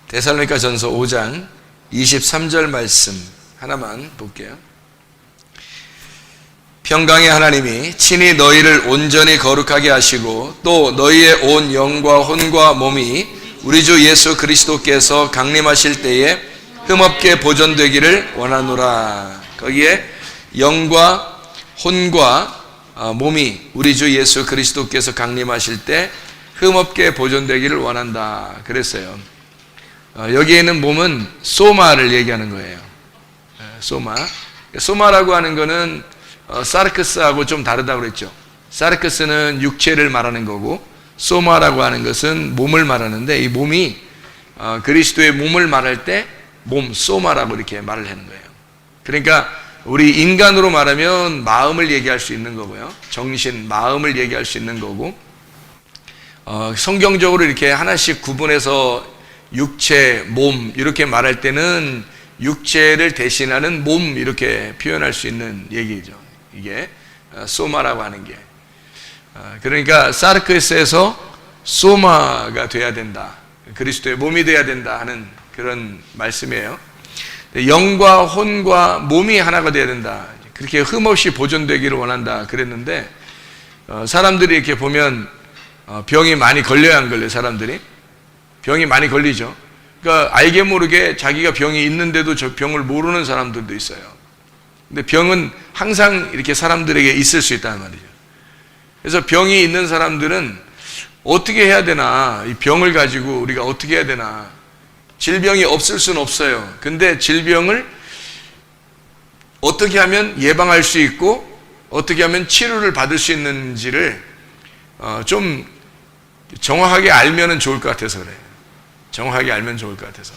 데살로니가전서 5장 23절 말씀 하나만 볼게요. 평강의 하나님이 친히 너희를 온전히 거룩하게 하시고 또 너희의 온 영과 혼과 몸이 우리 주 예수 그리스도께서 강림하실 때에 흠없게 보존되기를 원하노라. 거기에 영과 혼과 몸이 우리 주 예수 그리스도께서 강림하실 때 흠없게 보존되기를 원한다 그랬어요. 여기에는 몸은 소마를 얘기하는 거예요. 소마라고 하는 거는 사르크스하고 좀 다르다고 그랬죠. 사르크스는 육체를 말하는 거고 소마라고 하는 것은 몸을 말하는데, 이 몸이 그리스도의 몸을 말할 때 몸, 소마라고 이렇게 말을 하는 거예요. 그러니까 우리 인간으로 말하면 마음을 얘기할 수 있는 거고요, 정신, 마음을 얘기할 수 있는 거고, 성경적으로 이렇게 하나씩 구분해서 육체, 몸 이렇게 말할 때는 육체를 대신하는 몸 이렇게 표현할 수 있는 얘기죠. 이게 소마라고 하는 게, 그러니까 사르크스에서 소마가 돼야 된다, 그리스도의 몸이 돼야 된다 하는 그런 말씀이에요. 영과 혼과 몸이 하나가 돼야 된다, 그렇게 흠없이 보존되기를 원한다 그랬는데, 사람들이 이렇게 보면 병이 많이 걸려야 안 걸려요. 사람들이 병이 많이 걸리죠. 그러니까 알게 모르게 자기가 병이 있는데도 저 병을 모르는 사람들도 있어요. 근데 병은 항상 이렇게 사람들에게 있을 수 있다는 말이죠. 그래서 병이 있는 사람들은 어떻게 해야 되나, 이 병을 가지고 우리가 어떻게 해야 되나, 질병이 없을 수는 없어요. 근데 질병을 어떻게 하면 예방할 수 있고 어떻게 하면 치료를 받을 수 있는지를 좀 정확하게 알면은 좋을 것 같아서 그래요. 정확하게 알면 좋을 것 같아서.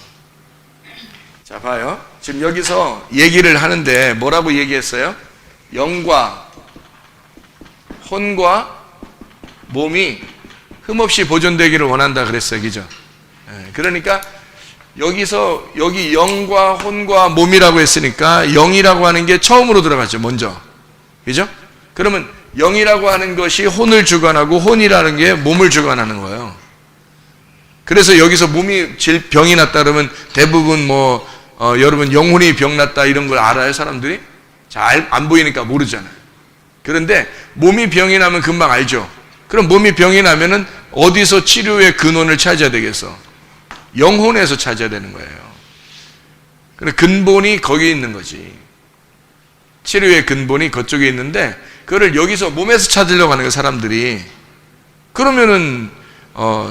자, 봐요. 지금 여기서 얘기를 하는데 뭐라고 얘기했어요? 영과 혼과 몸이 흠없이 보존되기를 원한다 그랬어요. 그죠? 그러니까 여기서 여기 영과 혼과 몸이라고 했으니까 영이라고 하는 게 처음으로 들어갔죠. 먼저. 그죠? 그러면 영이라고 하는 것이 혼을 주관하고 혼이라는 게 몸을 주관하는 거예요. 그래서 여기서 몸이 병이 났다 그러면 대부분 여러분 영혼이 병났다 이런 걸 알아요, 사람들이? 잘 안 보이니까 모르잖아요. 그런데 몸이 병이 나면 금방 알죠. 그럼 몸이 병이 나면은 어디서 치료의 근원을 찾아야 되겠어? 영혼에서 찾아야 되는 거예요. 그래, 근본이 거기 있는 거지. 치료의 근본이 그쪽에 있는데 그거를 여기서 몸에서 찾으려고 하는 거예요, 사람들이. 그러면은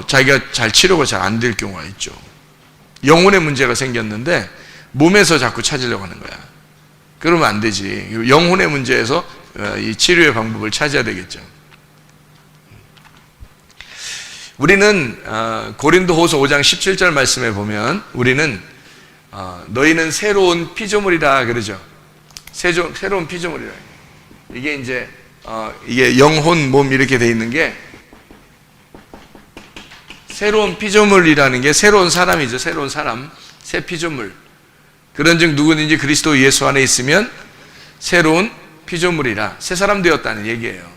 자기가 잘 치료가 잘 안 될 경우가 있죠. 영혼의 문제가 생겼는데 몸에서 자꾸 찾으려고 하는 거야. 그러면 안 되지. 영혼의 문제에서 이 치료의 방법을 찾아야 되겠죠. 우리는 고린도후서 5장 17절 말씀에 보면 우리는 너희는 새로운 피조물이다 그러죠. 새로운 피조물이라. 이게 이제 이게 영혼 몸 이렇게 돼 있는 게 새로운 피조물이라는 게 새로운 사람이죠. 새로운 사람, 새 피조물. 그런즉 누구든지 그리스도 예수 안에 있으면 새로운 피조물이라, 새 사람 되었다는 얘기예요.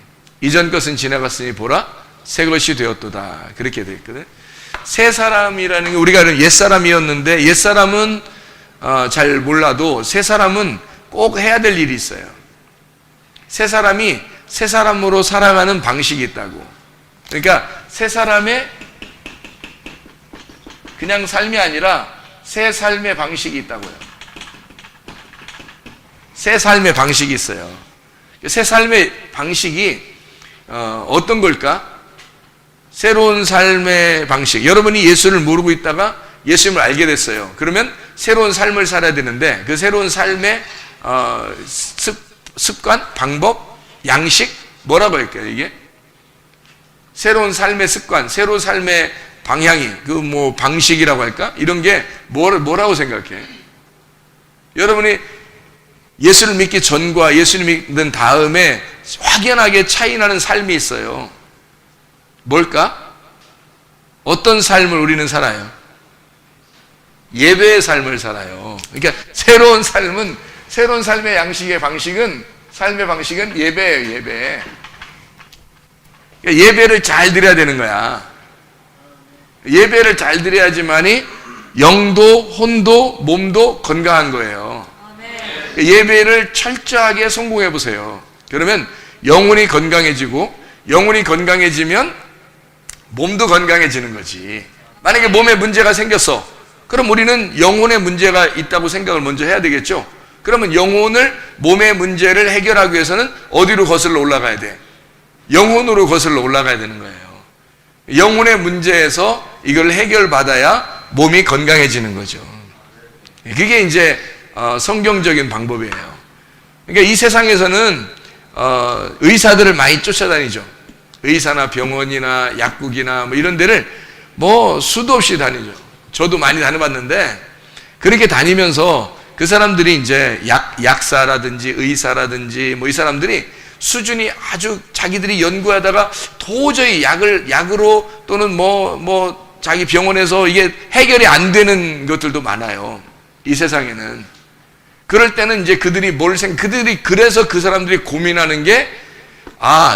이전 것은 지나갔으니 보라 새 것이 되었도다 그렇게 되어 있거든. 새 사람이라는 게 우리가 옛 사람이었는데, 옛 사람은 잘 몰라도 새 사람은 꼭 해야 될 일이 있어요. 새 사람이 새 사람으로 살아가는 방식이 있다고. 그러니까 새 사람의 그냥 삶이 아니라 새 삶의 방식이 있다고요. 새 삶의 방식이 있어요. 새 삶의 방식이 어떤 걸까? 새로운 삶의 방식. 여러분이 예수를 모르고 있다가 예수님을 알게 됐어요. 그러면 새로운 삶을 살아야 되는데 그 새로운 삶의 습관, 방법, 양식, 뭐라고 할까요, 이게? 새로운 삶의 습관, 새로운 삶의 방향이, 방식이라고 할까? 이런 게 뭐라고 생각해? 여러분이 예수를 믿기 전과 예수를 믿는 다음에 확연하게 차이 나는 삶이 있어요. 뭘까? 어떤 삶을 우리는 살아요? 예배의 삶을 살아요. 그러니까 새로운 삶의 양식의 방식은, 삶의 방식은 예배예요, 예배. 그러니까 예배를 잘 드려야 되는 거야. 예배를 잘 드려야지만이 영도, 혼도, 몸도 건강한 거예요. 예배를 철저하게 성공해 보세요. 그러면 영혼이 건강해지고, 영혼이 건강해지면 몸도 건강해지는 거지. 만약에 몸에 문제가 생겼어. 그럼 우리는 영혼에 문제가 있다고 생각을 먼저 해야 되겠죠. 그러면 영혼을, 몸의 문제를 해결하기 위해서는 어디로 거슬러 올라가야 돼? 영혼으로 거슬러 올라가야 되는 거예요. 영혼의 문제에서 이걸 해결받아야 몸이 건강해지는 거죠. 그게 이제 성경적인 방법이에요. 그러니까 이 세상에서는 의사들을 많이 쫓아다니죠. 의사나 병원이나 약국이나 뭐 이런 데를 뭐 수도 없이 다니죠. 저도 많이 다녀봤는데, 그렇게 다니면서 그 사람들이 이제 약사라든지 의사라든지 뭐 이 사람들이 수준이 아주 자기들이 연구하다가 도저히 약으로 또는 뭐 자기 병원에서 이게 해결이 안 되는 것들도 많아요. 이 세상에는. 그럴 때는 이제 그들이 그래서 그 사람들이 고민하는 게,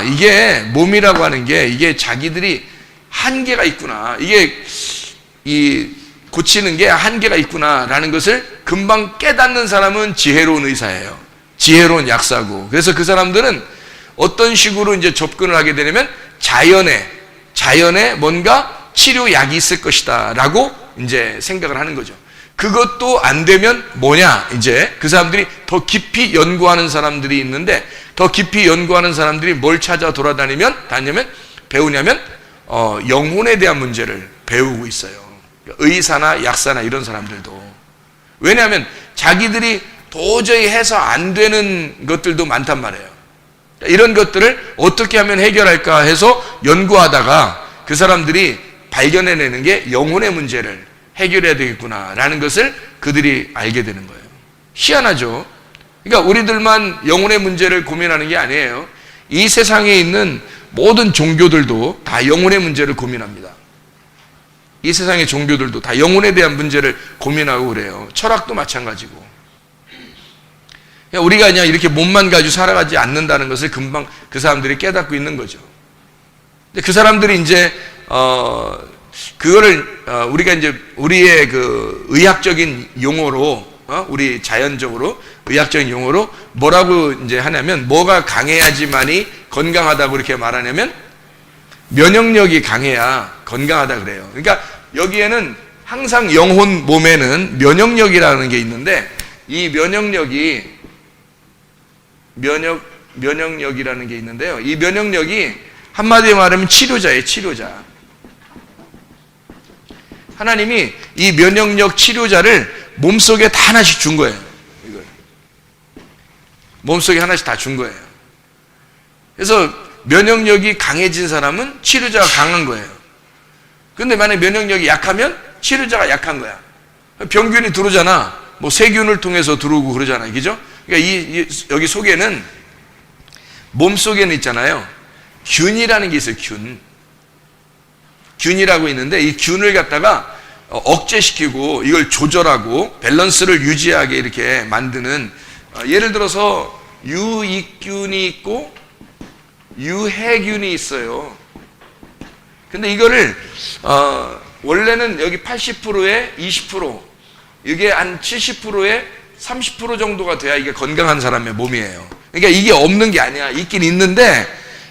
이게 몸이라고 하는 게 이게 자기들이 한계가 있구나. 이게 고치는 게 한계가 있구나라는 것을 금방 깨닫는 사람은 지혜로운 의사예요. 지혜로운 약사고. 그래서 그 사람들은 어떤 식으로 이제 접근을 하게 되냐면 자연에 뭔가 치료약이 있을 것이다 라고 이제 생각을 하는 거죠. 그것도 안 되면 뭐냐, 이제 그 사람들이 더 깊이 연구하는 사람들이 있는데, 더 깊이 연구하는 사람들이 뭘 찾아 배우냐면 영혼에 대한 문제를 배우고 있어요. 의사나 약사나 이런 사람들도. 왜냐하면 자기들이 도저히 해서 안 되는 것들도 많단 말이에요. 이런 것들을 어떻게 하면 해결할까 해서 연구하다가 그 사람들이 발견해내는 게 영혼의 문제를 해결해야 되겠구나라는 것을 그들이 알게 되는 거예요. 희한하죠? 그러니까 우리들만 영혼의 문제를 고민하는 게 아니에요. 이 세상에 있는 모든 종교들도 다 영혼의 문제를 고민합니다. 이 세상의 종교들도 다 영혼에 대한 문제를 고민하고 그래요. 철학도 마찬가지고. 우리가 그냥 이렇게 몸만 가지고 살아가지 않는다는 것을 금방 그 사람들이 깨닫고 있는 거죠. 근데 그 사람들이 이제 그거를 우리가 이제 우리의 그 의학적인 용어로 우리 자연적으로 의학적인 용어로 뭐라고 이제 하냐면, 뭐가 강해야지만이 건강하다고 이렇게 말하냐면 면역력이 강해야 건강하다 그래요. 그러니까 여기에는 항상 영혼 몸에는 면역력이라는 게 있는데, 이 면역력이라는 게 있는데요. 이 면역력이 한마디로 말하면 치료자예요. 치료자. 하나님이 이 면역력 치료자를 몸속에 다 하나씩 준 거예요. 이걸. 몸속에 하나씩 다 준 거예요. 그래서 면역력이 강해진 사람은 치료자가 강한 거예요. 근데 만약에 면역력이 약하면 치료자가 약한 거야. 병균이 들어오잖아. 뭐 세균을 통해서 들어오고 그러잖아요. 그죠? 그러니까 여기 속에는, 몸속에는 있잖아요. 균이라는 게 있어요. 균이라고 있는데, 이 균을 갖다가 억제시키고 이걸 조절하고 밸런스를 유지하게 이렇게 만드는, 예를 들어서 유익균이 있고 유해균이 있어요. 근데 이거를 원래는 여기 80%에 20%, 이게 한 70%에 30% 정도가 돼야 이게 건강한 사람의 몸이에요. 그러니까 이게 없는 게 아니야. 있긴 있는데,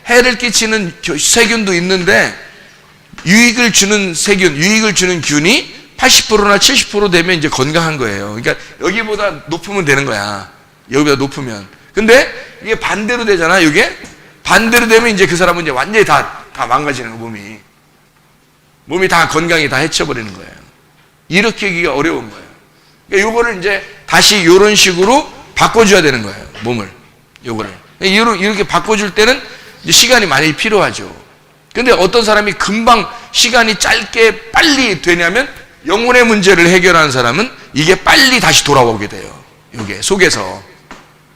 해를 끼치는 세균도 있는데, 유익을 주는 균이 80%나 70% 되면 이제 건강한 거예요. 그러니까 여기보다 높으면 되는 거야. 여기보다 높으면. 근데 이게 반대로 되잖아. 이게 반대로 되면 이제 그 사람은 이제 완전히 다 망가지는 거야. 몸이 다 건강이 다 해쳐버리는 거예요. 이렇게 하기가 어려운 거예요. 그러니까 요거를 이제 다시 요런 식으로 바꿔줘야 되는 거예요. 몸을. 요거를. 이렇게 바꿔줄 때는 이제 시간이 많이 필요하죠. 근데 어떤 사람이 금방 시간이 짧게 빨리 되냐면, 영혼의 문제를 해결하는 사람은 이게 빨리 다시 돌아오게 돼요. 이게 속에서.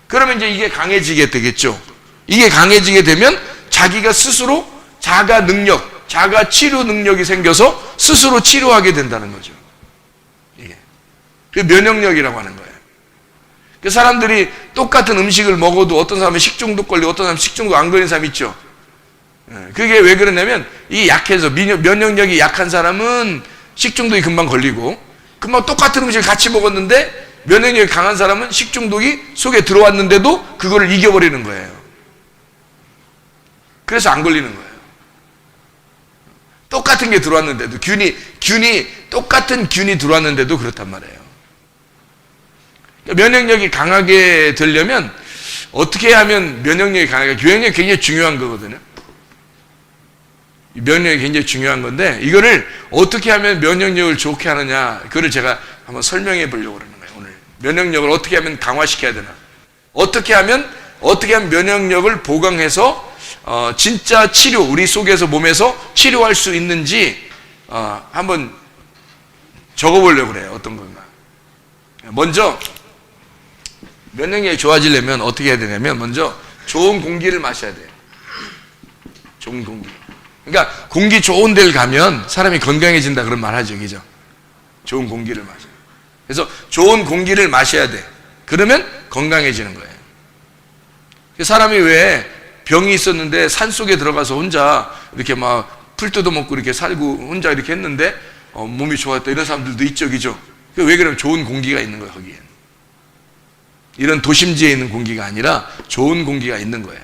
그러면 이제 이게 강해지게 되겠죠. 이게 강해지게 되면 자기가 스스로 자가 치료 능력이 생겨서 스스로 치료하게 된다는 거죠. 이게. 그 면역력이라고 하는 거예요. 그 사람들이 똑같은 음식을 먹어도 어떤 사람은 식중독 걸리고 어떤 사람은 식중독 안 걸리는 사람 있죠. 그게 왜 그러냐면, 이 약해서 면역력이 약한 사람은 식중독이 금방 걸리고, 그만 똑같은 음식을 같이 먹었는데 면역력이 강한 사람은 식중독이 속에 들어왔는데도 그거를 이겨버리는 거예요. 그래서 안 걸리는 거예요. 똑같은 게 들어왔는데도 똑같은 균이 들어왔는데도 그렇단 말이에요. 면역력이 강하게 되려면 어떻게 하면 면역력이 강하게, 면역력이 굉장히 중요한 거거든요. 면역력이 굉장히 중요한 건데 이거를 어떻게 하면 면역력을 좋게 하느냐, 그거를 제가 한번 설명해 보려고 그러는 거예요. 오늘 면역력을 어떻게 하면 강화시켜야 되나, 어떻게 하면 면역력을 보강해서 진짜 치료, 우리 속에서 몸에서 치료할 수 있는지 한번 적어보려고 그래요. 어떤 건가. 먼저 면역력이 좋아지려면 어떻게 해야 되냐면 먼저 좋은 공기를 마셔야 돼요. 좋은 공기. 그러니까 공기 좋은 데를 가면 사람이 건강해진다 그런 말 하죠. 그죠? 좋은 공기를 마셔요. 그래서 좋은 공기를 마셔야 돼. 그러면 건강해지는 거예요. 사람이 왜 병이 있었는데 산속에 들어가서 혼자 이렇게 막 풀 뜯어먹고 이렇게 살고 혼자 이렇게 했는데 몸이 좋았다 이런 사람들도 있죠. 그죠? 왜 그러면 좋은 공기가 있는 거예요. 거기에. 이런 도심지에 있는 공기가 아니라 좋은 공기가 있는 거예요.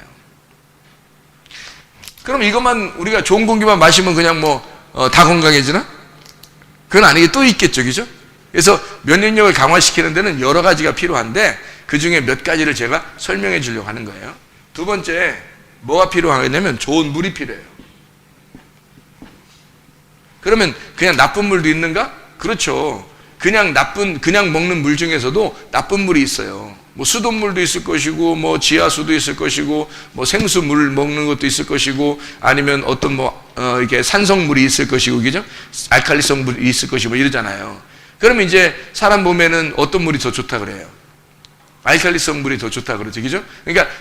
그럼 이것만 우리가 좋은 공기만 마시면 그냥 다 건강해지나? 그건 아니게 또 있겠죠. 그죠? 그래서 면역력을 강화시키는 데는 여러 가지가 필요한데 그 중에 몇 가지를 제가 설명해 주려고 하는 거예요. 두 번째, 뭐가 필요하냐면 좋은 물이 필요해요. 그러면 그냥 나쁜 물도 있는가? 그렇죠. 그냥 먹는 물 중에서도 나쁜 물이 있어요. 수돗물도 있을 것이고, 지하수도 있을 것이고, 생수물 먹는 것도 있을 것이고, 아니면 어떤 이렇게 산성물이 있을 것이고, 그죠? 알칼리성 물이 있을 것이고, 이러잖아요. 그러면 이제 사람 몸에는 어떤 물이 더 좋다 그래요? 알칼리성 물이 더 좋다 그러죠. 그죠? 그러니까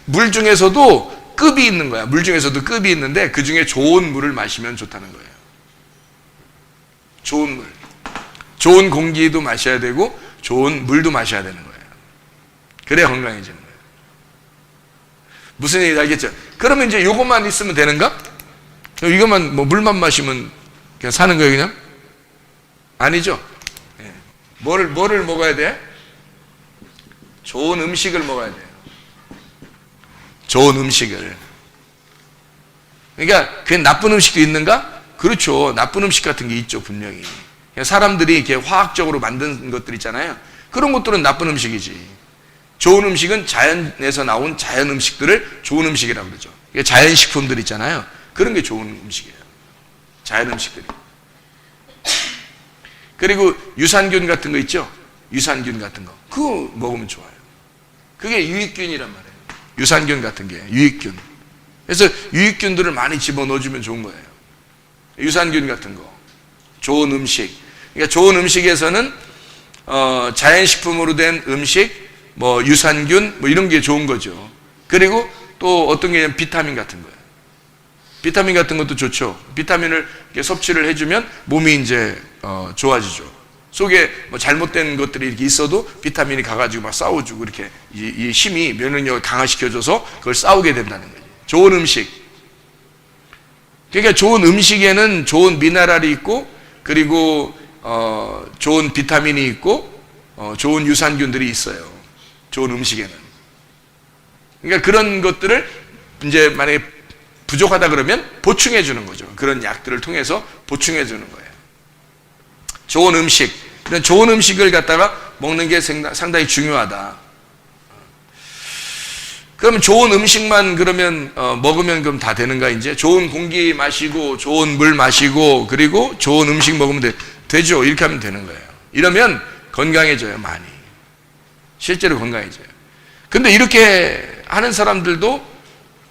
물 중에서도 급이 있는 거야. 물 중에서도 급이 있는데 그 중에 좋은 물을 마시면 좋다는 거예요. 좋은 물. 좋은 공기도 마셔야 되고 좋은 물도 마셔야 되는 거예요. 그래야 건강해지는 거예요. 무슨 얘기인지 알겠죠? 그러면 이제 이것만 있으면 되는가? 이것만 물만 마시면 그냥 사는 거예요, 그냥? 아니죠. 예. 뭐를 먹어야 돼? 좋은 음식을 먹어야 돼요. 좋은 음식을. 그러니까 그게 나쁜 음식도 있는가? 그렇죠. 나쁜 음식 같은 게 있죠, 분명히. 사람들이 이렇게 화학적으로 만든 것들 있잖아요. 그런 것들은 나쁜 음식이지. 좋은 음식은 자연에서 나온 자연 음식들을 좋은 음식이라고 그러죠. 자연 식품들 있잖아요. 그런 게 좋은 음식이에요. 자연 음식들이. 그리고 유산균 같은 거 있죠? 유산균 같은 거. 그거 먹으면 좋아요. 그게 유익균이란 말이에요. 유산균 같은 게 유익균. 그래서 유익균들을 많이 집어넣어주면 좋은 거예요. 유산균 같은 거. 좋은 음식. 그러니까 좋은 음식에서는 자연식품으로 된 음식, 유산균, 이런 게 좋은 거죠. 그리고 또 어떤 게 비타민 같은 거예요. 비타민 같은 것도 좋죠. 비타민을 이렇게 섭취를 해주면 몸이 이제 좋아지죠. 속에 잘못된 것들이 이렇게 있어도 비타민이 가가지고 막 싸워주고 이렇게 이 힘이 면역력을 강화시켜줘서 그걸 싸우게 된다는 거죠. 좋은 음식. 그러니까 좋은 음식에는 좋은 미네랄이 있고 그리고 좋은 비타민이 있고 좋은 유산균들이 있어요. 좋은 음식에는. 그러니까 그런 것들을 이제 만약에 부족하다 그러면 보충해 주는 거죠. 그런 약들을 통해서 보충해 주는 거예요. 좋은 음식. 이런 좋은 음식을 갖다가 먹는 게 상당히 중요하다. 그러면 좋은 음식만 그러면 먹으면 그럼 다 되는가 이제? 좋은 공기 마시고 좋은 물 마시고 그리고 좋은 음식 먹으면 되죠. 이렇게 하면 되는 거예요. 이러면 건강해져요. 많이. 실제로 건강해져요. 근데 이렇게 하는 사람들도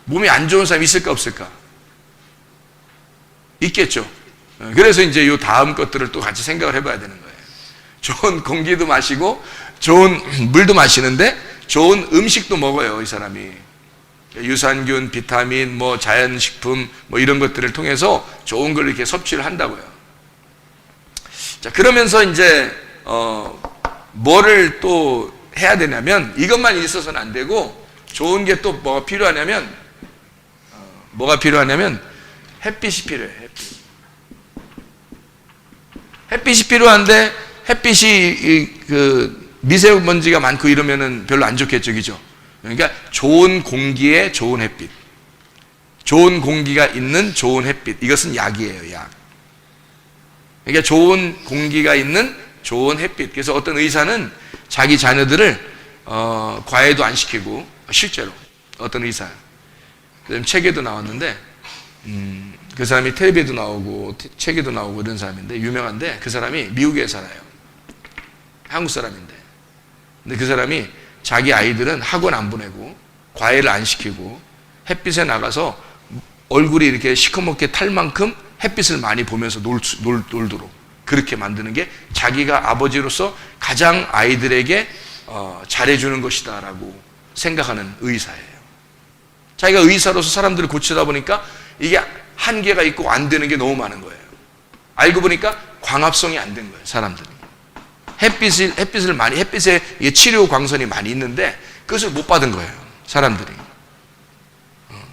몸이 안 좋은 사람이 있을까 없을까? 있겠죠. 그래서 이제 이 다음 것들을 또 같이 생각을 해봐야 되는 거예요. 좋은 공기도 마시고 좋은 물도 마시는데 좋은 음식도 먹어요, 이 사람이. 유산균, 비타민, 자연식품, 이런 것들을 통해서 좋은 걸 이렇게 섭취를 한다고요. 자, 그러면서 이제, 뭐를 또 해야 되냐면, 이것만 있어서는 안 되고, 좋은 게 또 뭐가 필요하냐면, 햇빛이 필요해요, 햇빛. 햇빛이 필요한데, 햇빛이 그 미세먼지가 많고 이러면은 별로 안 좋겠죠, 그죠? 그러니까 좋은 공기에 좋은 햇빛, 좋은 공기가 있는 좋은 햇빛, 이것은 약이에요, 약. 그러니까 좋은 공기가 있는 좋은 햇빛. 그래서 어떤 의사는 자기 자녀들을 과외도 안 시키고, 실제로 어떤 의사, 책에도 나왔는데, 그 사람이 텔레비에도 나오고 책에도 나오고 이런 사람인데, 유명한데, 그 사람이 미국에 살아요. 한국 사람인데, 근데 그 사람이 자기 아이들은 학원 안 보내고 과외를 안 시키고 햇빛에 나가서 얼굴이 이렇게 시커멓게 탈 만큼 햇빛을 많이 보면서 놀도록 그렇게 만드는 게 자기가 아버지로서 가장 아이들에게 잘해주는 것이다 라고 생각하는 의사예요. 자기가 의사로서 사람들을 고치다 보니까 이게 한계가 있고 안 되는 게 너무 많은 거예요. 알고 보니까 광합성이 안 된 거예요, 사람들이. 햇빛을 많이, 햇빛에 치료 광선이 많이 있는데 그것을 못 받은 거예요, 사람들이.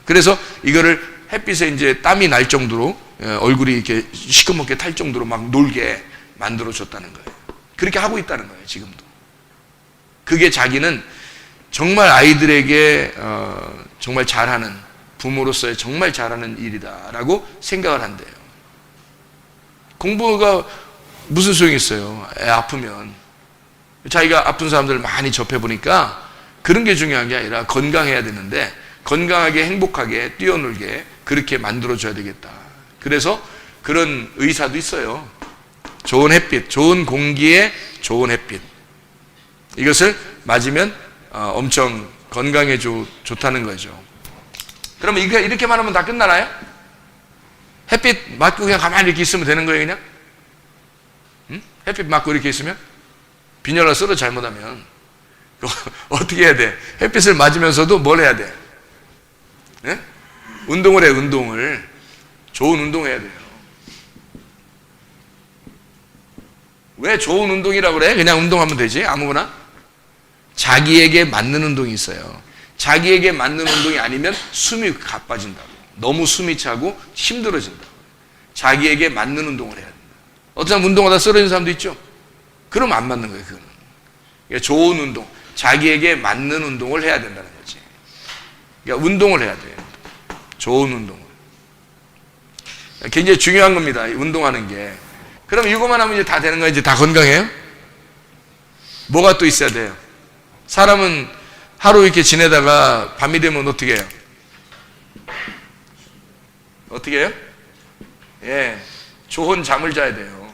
그래서 이거를 햇빛에 이제 땀이 날 정도로 얼굴이 이렇게 시커멓게 탈 정도로 막 놀게 만들어 줬다는 거예요. 그렇게 하고 있다는 거예요, 지금도. 그게 자기는 정말 아이들에게 정말 잘하는, 부모로서의 정말 잘하는 일이다라고 생각을 한대요. 공부가 무슨 소용이 있어요? 애 아프면. 자기가 아픈 사람들을 많이 접해보니까 그런 게 중요한 게 아니라 건강해야 되는데 건강하게 행복하게 뛰어놀게 그렇게 만들어줘야 되겠다. 그래서 그런 의사도 있어요. 좋은 햇빛, 좋은 공기에 좋은 햇빛. 이것을 맞으면 엄청 건강에 좋다는 거죠. 그러면 이렇게 말하면 다 끝나나요? 햇빛 맞고 그냥 가만히 이렇게 있으면 되는 거예요, 그냥? 응? 햇빛 맞고 이렇게 있으면? 빈혈을 썰어 잘못하면 어떻게 해야 돼? 햇빛을 맞으면서도 뭘 해야 돼? 네? 운동을 해, 운동을. 좋은 운동해야 돼요. 왜 좋은 운동이라고 그래? 그냥 운동하면 되지, 아무거나? 자기에게 맞는 운동이 있어요. 자기에게 맞는 운동이 아니면 숨이 가빠진다고. 너무 숨이 차고 힘들어진다고. 자기에게 맞는 운동을 해야 된다. 어떤 사람 운동하다 쓰러진 사람도 있죠? 그럼 안 맞는 거예요, 그거는. 그러니까 좋은 운동, 자기에게 맞는 운동을 해야 된다는 거지. 그러니까 운동을 해야 돼요. 좋은 운동을. 굉장히 중요한 겁니다, 운동하는 게. 그럼 이것만 하면 이제 다 되는 거예요? 이제 다 건강해요? 뭐가 또 있어야 돼요? 사람은 하루 이렇게 지내다가 밤이 되면 어떻게 해요? 어떻게 해요? 예, 좋은 잠을 자야 돼요.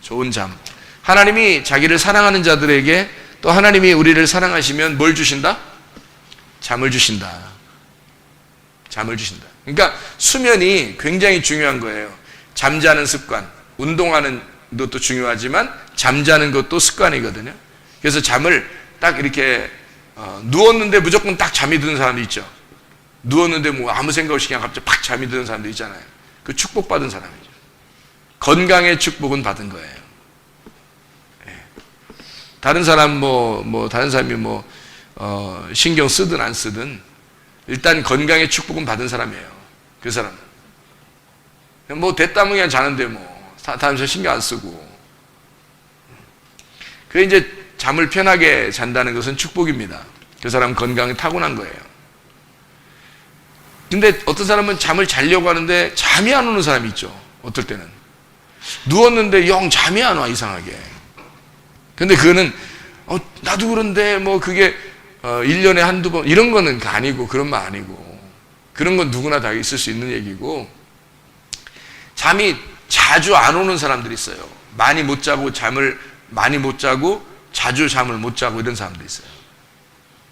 좋은 잠. 하나님이 자기를 사랑하는 자들에게 또 하나님이 우리를 사랑하시면 뭘 주신다? 잠을 주신다. 잠을 주신다. 그러니까 수면이 굉장히 중요한 거예요. 잠자는 습관, 운동하는 것도 중요하지만 잠자는 것도 습관이거든요. 그래서 잠을 딱 이렇게 누웠는데 무조건 딱 잠이 드는 사람도 있죠. 누웠는데 뭐 아무 생각 없이 그냥 갑자기 팍 잠이 드는 사람도 있잖아요. 그 축복받은 사람이죠. 건강의 축복은 받은 거예요. 예. 다른 사람 다른 사람이 신경 쓰든 안 쓰든 일단 건강의 축복은 받은 사람이에요. 그 사람은. 됐다면 그냥 자는데 다른 사람 신경 안 쓰고. 그 이제 잠을 편하게 잔다는 것은 축복입니다. 그 사람은 건강이 타고난 거예요. 근데 어떤 사람은 잠을 자려고 하는데 잠이 안 오는 사람이 있죠. 어떨 때는. 누웠는데 영 잠이 안 와, 이상하게. 근데 그거는, 나도 그런데 그게 1년에 한두 번, 이런 거는 아니고, 그런 말 아니고. 그런 건 누구나 다 있을 수 있는 얘기고, 잠이 자주 안 오는 사람들이 있어요. 많이 못 자고 자주 잠을 못 자고 이런 사람들이 있어요.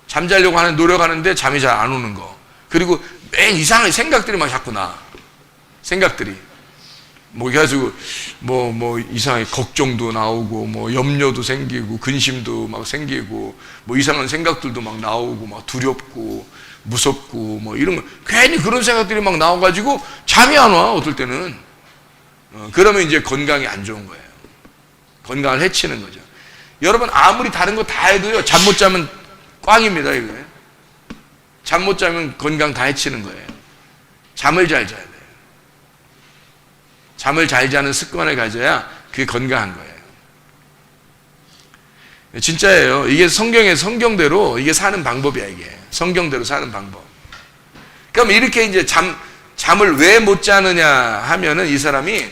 잠자려고 노력하는데 잠이 잘 안 오는 거. 그리고 맨 이상한 생각들이 막 자꾸 나. 생각들이. 그래가지고, 이상하게 걱정도 나오고, 염려도 생기고, 근심도 막 생기고, 이상한 생각들도 막 나오고, 막 두렵고, 무섭고, 이런 거. 괜히 그런 생각들이 막 나와가지고, 잠이 안 와, 어떨 때는. 그러면 이제 건강이 안 좋은 거예요. 건강을 해치는 거죠. 여러분, 아무리 다른 거 다 해도요, 잠 못 자면 꽝입니다, 이거예요. 잠 못 자면 건강 다 해치는 거예요. 잠을 잘 자야 돼요. 잠을 잘 자는 습관을 가져야 그게 건강한 거예요. 진짜예요. 이게 성경대로 이게 사는 방법이야, 이게. 성경대로 사는 방법. 그럼 이렇게 이제 잠을 왜 못 자느냐 하면은 이 사람이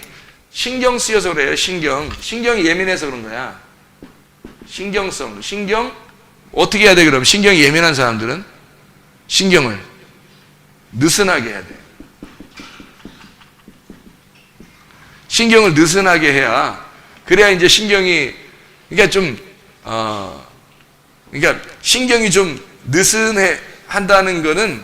신경 쓰여서 그래요, 신경이 예민해서 그런 거야. 신경 어떻게 해야 돼, 그럼? 신경이 예민한 사람들은 신경을 느슨하게 해야 돼. 신경을 느슨하게 해야, 그래야 이제 신경이, 그러니까 그러니까 신경이 좀 느슨해 한다는 거는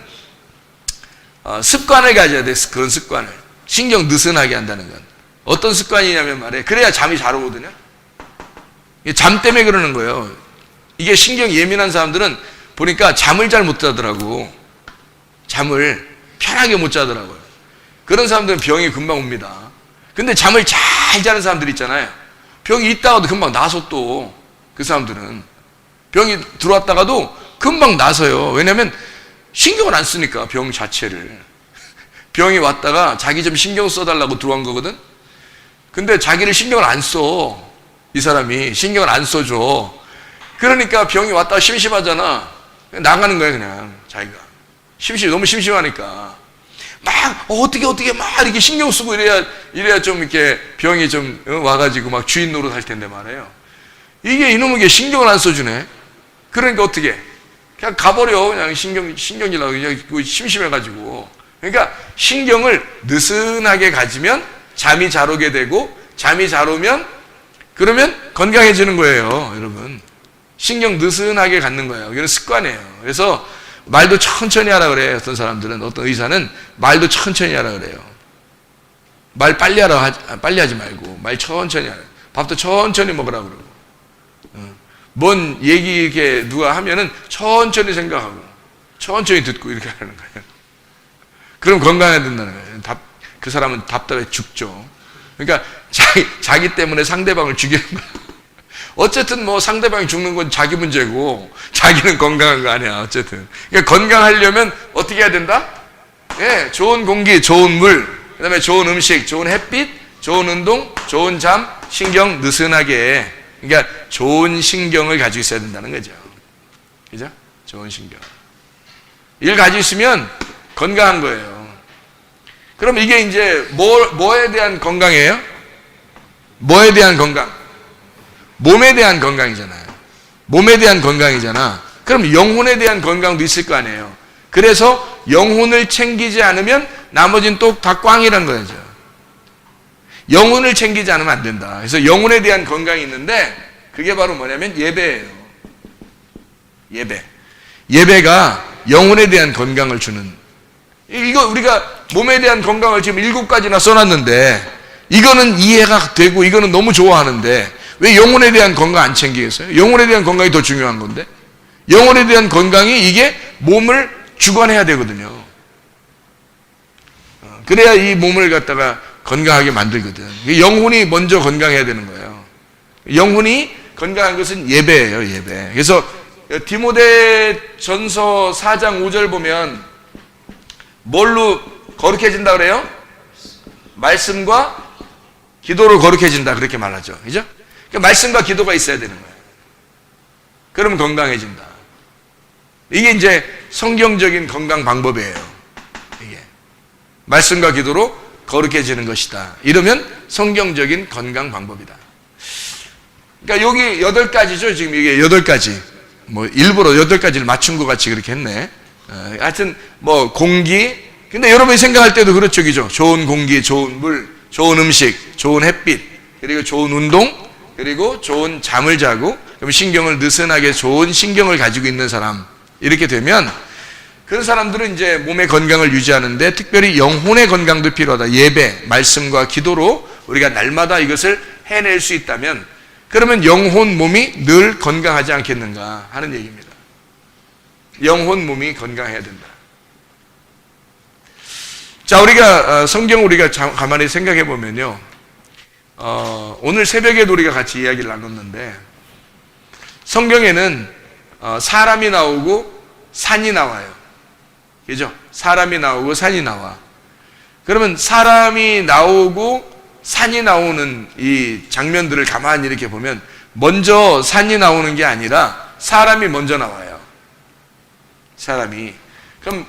습관을 가져야 돼, 그런 습관을. 신경 느슨하게 한다는 건. 어떤 습관이냐면 말이에요. 그래야 잠이 잘 오거든요. 잠 때문에 그러는 거예요. 이게 신경이 예민한 사람들은 보니까 잠을 잘 못 자더라고. 잠을 편하게 못 자더라고요. 그런 사람들은 병이 금방 옵니다. 근데 잠을 잘 자는 사람들 있잖아요. 병이 있다가도 금방 나서 또 그 사람들은 병이 들어왔다가도 금방 나서요. 왜냐하면 신경을 안 쓰니까 병 자체를. 병이 왔다가 자기 좀 신경 써달라고 들어간 거거든. 근데 자기를 신경을 안 써. 이 사람이 신경을 안 써줘. 그러니까 병이 왔다가 심심하잖아. 나가는 거야, 그냥 자기가. 너무 심심하니까. 막 어떻게 막 이렇게 신경 쓰고 이래야 좀 이렇게 병이 좀 와가지고 막 주인 노릇 할 텐데 말이에요. 이게 이놈에게 신경을 안 써주네. 그러니까 어떻게? 그냥 가버려. 그냥 신경질나고 그냥 심심해가지고. 그러니까 신경을 느슨하게 가지면 잠이 잘 오게 되고, 잠이 잘 오면 그러면 건강해지는 거예요, 여러분. 신경 느슨하게 갖는 거예요. 이건 습관이에요. 그래서 말도 천천히 하라 그래요. 어떤 사람들은, 어떤 의사는 말도 천천히 하라 그래요. 말 빨리 하지 말고 말 천천히 하라. 밥도 천천히 먹으라 그러고. 뭔 얘기 이렇게 누가 하면은 천천히 생각하고 천천히 듣고 이렇게 하는 거예요. 그럼 건강해야 된다는 거예요. 그 사람은 답답해 죽죠. 그러니까 자기 때문에 상대방을 죽이는 거야. 어쨌든 뭐 상대방이 죽는 건 자기 문제고 자기는 건강한 거 아니야. 어쨌든. 그러니까 건강하려면 어떻게 해야 된다? 예, 좋은 공기, 좋은 물, 그다음에 좋은 음식, 좋은 햇빛, 좋은 운동, 좋은 잠, 신경 느슨하게. 그러니까 좋은 신경을 가지고 있어야 된다는 거죠. 그죠? 좋은 신경. 이걸 가지고 있으면 건강한 거예요. 그럼 이게 이제 뭐에 대한 건강이에요? 뭐에 대한 건강? 몸에 대한 건강이잖아요. 몸에 대한 건강이잖아. 그럼 영혼에 대한 건강도 있을 거 아니에요. 그래서 영혼을 챙기지 않으면 나머지는 또 다 꽝이란 거죠. 영혼을 챙기지 않으면 안 된다. 그래서 영혼에 대한 건강이 있는데 그게 바로 뭐냐면 예배예요. 예배가 영혼에 대한 건강을 주는. 이거 우리가 몸에 대한 건강을 지금 7가지나 써놨는데 이거는 이해가 되고 이거는 너무 좋아하는데 왜 영혼에 대한 건강 안 챙기겠어요? 영혼에 대한 건강이 더 중요한 건데. 영혼에 대한 건강이 이게 몸을 주관해야 되거든요. 그래야 이 몸을 갖다가 건강하게 만들거든. 영혼이 먼저 건강해야 되는 거예요. 영혼이 건강한 것은 예배예요, 예배. 그래서 디모데전서 4장 5절 보면 뭘로 거룩해진다 그래요? 말씀과 기도로 거룩해진다 그렇게 말하죠. 그죠? 그러니까 말씀과 기도가 있어야 되는 거예요. 그러면 건강해진다. 이게 이제 성경적인 건강 방법이에요. 이게 말씀과 기도로 거룩해지는 것이다. 이러면 성경적인 건강 방법이다. 그러니까 여기 8가지죠. 지금 이게 8가지. 뭐 일부러 8가지를 맞춘 것 같이 그렇게 했네. 하여튼 뭐 공기. 근데 여러분이 생각할 때도 그렇죠. 그죠? 좋은 공기, 좋은 물, 좋은 음식, 좋은 햇빛, 그리고 좋은 운동, 그리고 좋은 잠을 자고, 그럼 신경을 느슨하게 좋은 신경을 가지고 있는 사람. 이렇게 되면 그런 사람들은 이제 몸의 건강을 유지하는데 특별히 영혼의 건강도 필요하다. 예배, 말씀과 기도로 우리가 날마다 이것을 해낼 수 있다면 그러면 영혼 몸이 늘 건강하지 않겠는가 하는 얘기입니다. 영혼 몸이 건강해야 된다. 자, 우리가 성경 우리가 가만히 생각해 보면요. 오늘 새벽에도 우리가 같이 이야기를 나눴는데 성경에는 사람이 나오고 산이 나와요. 그죠? 사람이 나오고 산이 나와. 그러면 사람이 나오고 산이 나오는 이 장면들을 가만히 이렇게 보면 먼저 산이 나오는 게 아니라 사람이 먼저 나와요. 사람이. 그럼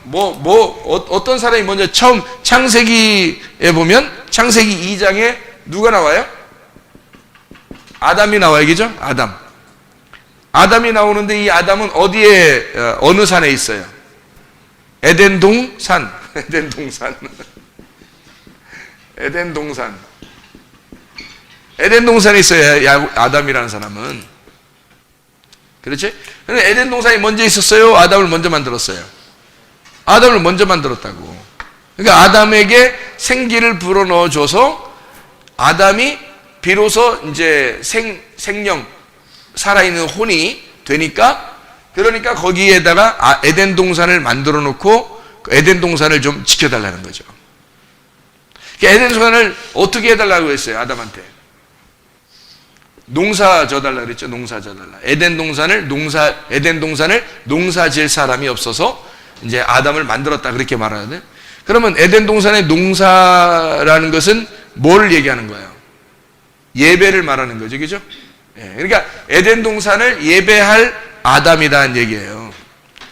어떤 사람이 먼저 처음 창세기에 보면 창세기 2장에 누가 나와요? 아담이 나와요. 그죠? 아담이 나오는데 이 아담은 어디에, 어느 산에 있어요? 에덴 동산. 에덴 동산에 있어요. 아담이라는 사람은. 그렇지? 근데 에덴 동산이 먼저 있었어요? 아담을 먼저 만들었어요? 아담을 먼저 만들었다고. 그러니까 아담에게 생기를 불어넣어줘서 아담이 비로소 이제 생령, 살아있는 혼이 되니까, 그러니까 거기에다가 에덴 동산을 만들어 놓고 에덴 동산을 좀 지켜달라는 거죠. 에덴 동산을 어떻게 해달라고 했어요? 아담한테. 농사 져달라 그랬죠. 농사 져달라. 에덴 동산을 농사 지을 사람이 없어서 이제 아담을 만들었다 그렇게 말하는데, 그러면 에덴 동산의 농사라는 것은 뭘 얘기하는 거예요? 예배를 말하는 거죠. 그죠? 예, 그러니까 에덴 동산을 예배할 아담이라는 얘기예요.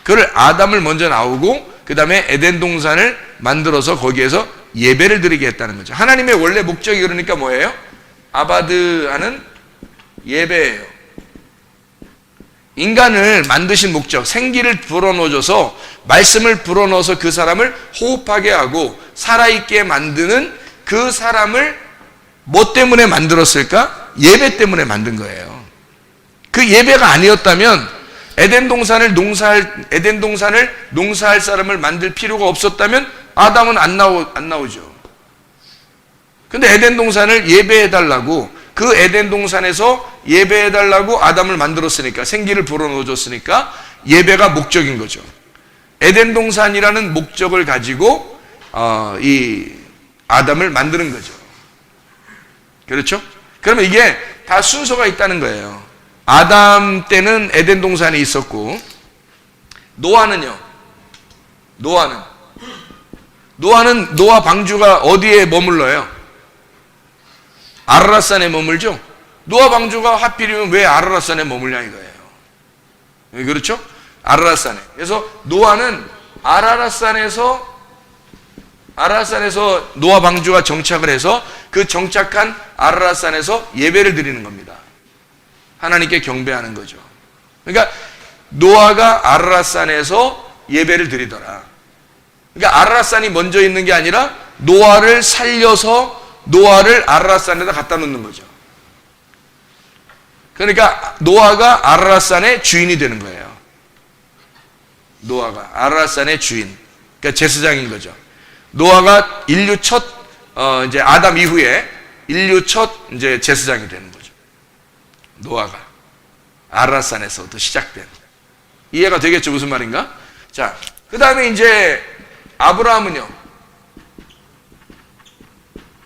그걸 아담을 먼저 나오고 그 다음에 에덴 동산을 만들어서 거기에서 예배를 드리게 했다는 거죠. 하나님의 원래 목적이 그러니까 뭐예요? 아바드하는 예배예요. 인간을 만드신 목적, 생기를 불어넣어줘서 말씀을 불어넣어서 그 사람을 호흡하게 하고 살아있게 만드는 그 사람을 뭐 때문에 만들었을까? 예배 때문에 만든 거예요. 그 예배가 아니었다면 에덴 동산을 농사할 사람을 만들 필요가 없었다면 아담은 안 나오죠. 근데 에덴 동산을 예배해달라고, 그 에덴 동산에서 예배해달라고 아담을 만들었으니까, 생기를 불어넣어줬으니까 예배가 목적인 거죠. 에덴 동산이라는 목적을 가지고 이 아담을 만드는 거죠. 그렇죠? 그러면 이게 다 순서가 있다는 거예요. 아담 때는 에덴 동산이 있었고, 노아는 노아 방주가 어디에 머물러요? 아라랏산에 머물죠? 노아 방주가 하필이면 왜 아라랏산에 머물냐 이거예요. 그렇죠? 아라랏산에. 그래서 노아는 아라랏산에서 노아 방주가 정착을 해서 그 정착한 아라랏산에서 예배를 드리는 겁니다. 하나님께 경배하는 거죠. 그러니까 노아가 아라랏산에서 예배를 드리더라. 그러니까 아라랏산이 먼저 있는 게 아니라 노아를 살려서 노아를 아라랏산에다 갖다 놓는 거죠. 그러니까 노아가 아라랏산의 주인이 되는 거예요. 노아가 아라랏산의 주인. 그러니까 제사장인 거죠. 노아가 인류 첫 이제 아담 이후에 인류 첫 이제 제사장이 되는 거죠. 노아가 아라랏산에서부터 시작된. 이해가 되겠죠? 무슨 말인가? 자, 그 다음에 이제 아브라함은요.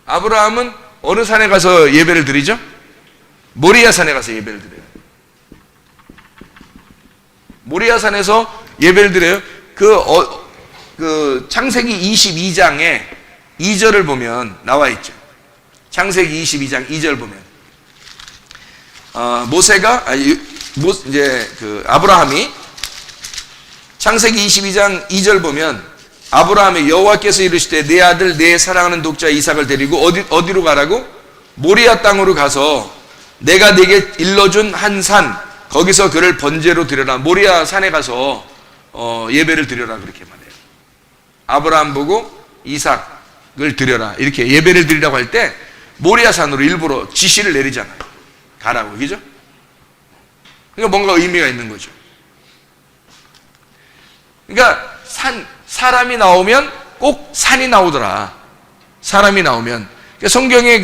아브라함은 어느 산에 가서 예배를 드리죠? 모리아 산에 가서 예배를 드려요. 모리아 산에서 예배를 드려요. 그 창세기 22장에 2절을 보면 나와 있죠. 창세기 22장 2절 보면 이제 그 아브라함이 창세기 22장 2절 보면 아브라함의 여호와께서 이르시되 내 아들 내 사랑하는 독자 이삭을 데리고 어디로 가라고? 모리아 땅으로 가서 내가 네게 일러준 한 산 거기서 그를 번제로 드려라. 모리아 산에 가서 예배를 드려라 그렇게 말해요. 아브라함 보고 이삭을 드려라 이렇게 예배를 드리라고 할 때 모리아 산으로 일부러 지시를 내리잖아요. 가라고. 그죠? 그러니까 뭔가 의미가 있는 거죠. 그러니까 사람이 나오면 꼭 산이 나오더라. 사람이 나오면. 그러니까 성경의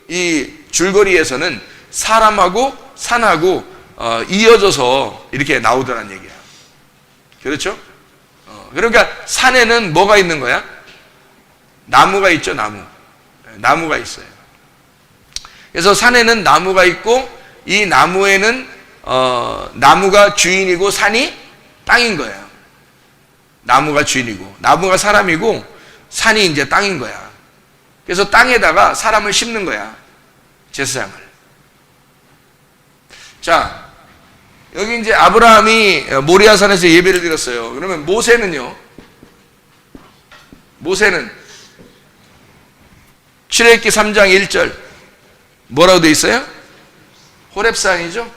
이 줄거리에서는 사람하고 산하고 이어져서 이렇게 나오더란 얘기야. 그렇죠? 그러니까 산에는 뭐가 있는 거야? 나무가 있죠, 나무. 나무가 있어요. 그래서 산에는 나무가 있고 이 나무에는 나무가 주인이고 산이 땅인 거예요. 나무가 주인이고 나무가 사람이고 산이 이제 땅인 거야. 그래서 땅에다가 사람을 심는 거야. 제사장을. 자, 여기 이제 아브라함이 모리아산에서 예배를 드렸어요. 그러면 모세는요? 모세는 출애굽기 3장 1절 뭐라고 돼 있어요? 호렙산이죠?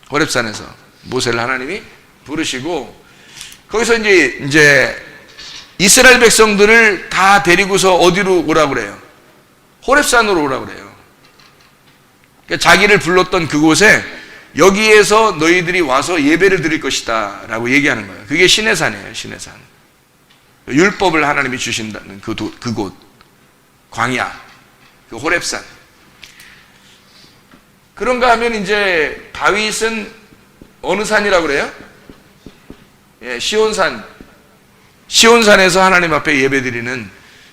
호렙산에서 모세를 하나님이 부르시고 거기서 이제 이스라엘 백성들을 다 데리고서 어디로 오라고 그래요? 호렙산으로 오라고 그래요. 그러니까 자기를 불렀던 그곳에 여기에서 너희들이 와서 예배를 드릴 것이다 라고 얘기하는 거예요. 그게 시내산이에요. 시내산. 율법을 하나님이 주신다는 그곳 광야, 그 호렙산. 그런가 하면 이제 다윗은 어느 산이라고 그래요? 예, 시온산에서 하나님 앞에 예배드리는